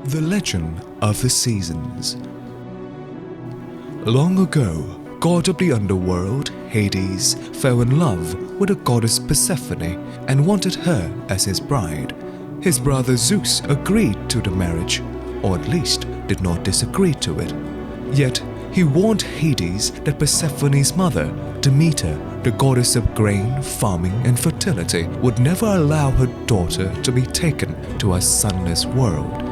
The Legend of the Seasons. Long ago, god of the underworld, Hades, fell in love with the goddess Persephone and wanted her as his bride. His brother Zeus agreed to the marriage, or at least did not disagree to it. Yet, he warned Hades that Persephone's mother, Demeter, the goddess of grain, farming, and fertility, would never allow her daughter to be taken to a sunless world.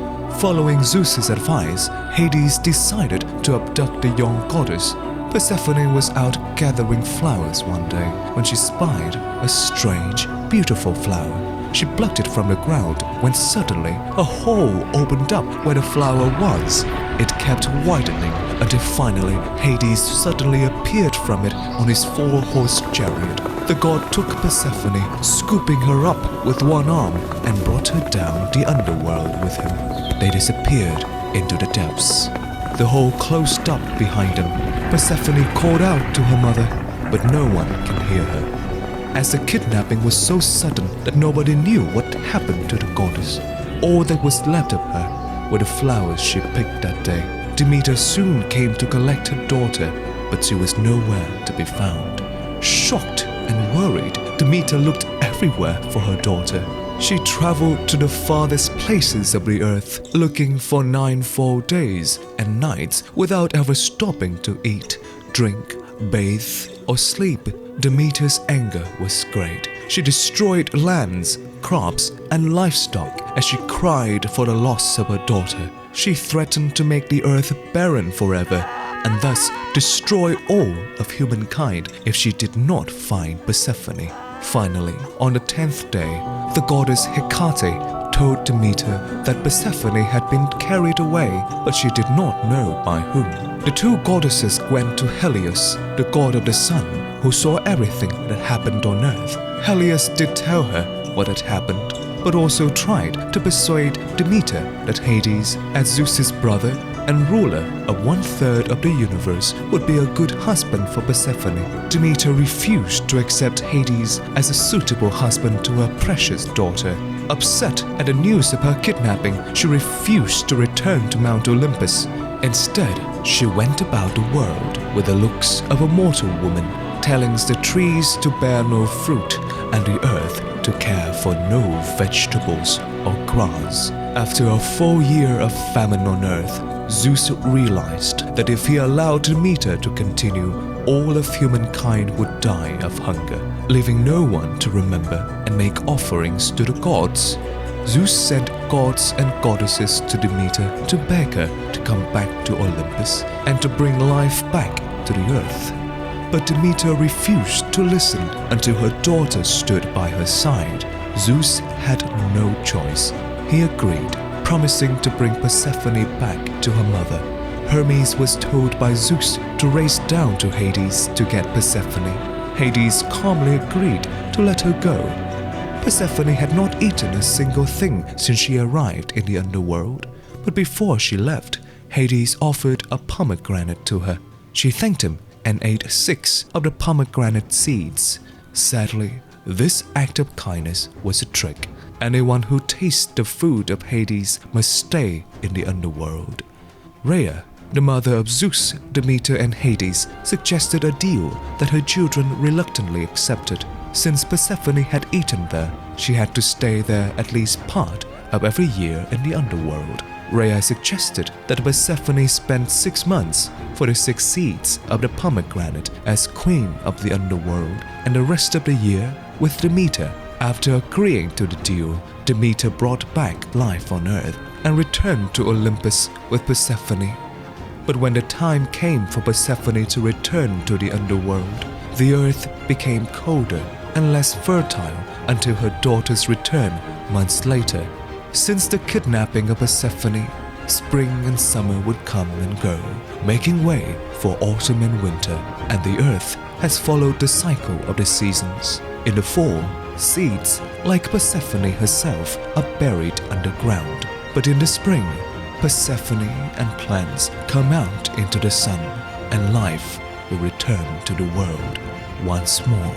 Following Zeus's advice, Hades decided to abduct the young goddess. Persephone was out gathering flowers one day when she spied a strange, beautiful flower. She plucked it from the ground when suddenly a hole opened up where the flower was. It kept widening until finally Hades suddenly appeared from it on his four-horse chariot. The god took Persephone, scooping her up with one arm, and brought her down the underworld with him. They disappeared into the depths. The hole closed up behind them. Persephone called out to her mother, but no one can hear her, as the kidnapping was so sudden that nobody knew what happened to the goddess. All that was left of her were the flowers she picked that day. Demeter soon came to collect her daughter, but she was nowhere to be found. Shocked and worried, Demeter looked everywhere for her daughter. She traveled to the farthest places of the earth, looking for 9 full days and nights without ever stopping to eat, drink, bathe, or sleep. Demeter's anger was great. She destroyed lands, crops, and livestock as she cried for the loss of her daughter. She threatened to make the earth barren forever and thus destroy all of humankind if she did not find Persephone. Finally, on the 10th day, the goddess Hecate told Demeter that Persephone had been carried away, but she did not know by whom. The two goddesses went to Helios, the god of the sun, who saw everything that happened on earth. Helios did tell her what had happened, but also tried to persuade Demeter that Hades, as Zeus's brother and ruler of 1/3 of the universe, would be a good husband for Persephone. Demeter refused to accept Hades as a suitable husband to her precious daughter. Upset at the news of her kidnapping, she refused to return to Mount Olympus. Instead, she went about the world with the looks of a mortal woman, telling the trees to bear no fruit and the earth to care for no vegetables or grass. After a full year of famine on earth, Zeus realized that if he allowed Demeter to continue, all of humankind would die of hunger, leaving no one to remember and make offerings to the gods. Zeus sent gods and goddesses to Demeter to beg her to come back to Olympus and to bring life back to the earth. But Demeter refused to listen until her daughter stood by her side. Zeus had no choice. He agreed, promising to bring Persephone back to her mother. Hermes was told by Zeus to race down to Hades to get Persephone. Hades calmly agreed to let her go. Persephone had not eaten a single thing since she arrived in the underworld, but before she left, Hades offered a pomegranate to her. She thanked him and ate 6 of the pomegranate seeds. Sadly, this act of kindness was a trick. Anyone who tastes the food of Hades must stay in the underworld. Rhea, the mother of Zeus, Demeter, and Hades, suggested a deal that her children reluctantly accepted. Since Persephone had eaten there, she had to stay there at least part of every year in the underworld. Rhea suggested that Persephone spend 6 months for the 6 seeds of the pomegranate as queen of the underworld and the rest of the year with Demeter. After agreeing to the deal, Demeter brought back life on earth and returned to Olympus with Persephone. But when the time came for Persephone to return to the underworld, the earth became colder and less fertile until her daughter's return months later. Since the kidnapping of Persephone, spring and summer would come and go, making way for autumn and winter, and the earth has followed the cycle of the seasons. In the fall, seeds, like Persephone herself, are buried underground. But in the spring, Persephone and plants come out into the sun, and life will return to the world once more.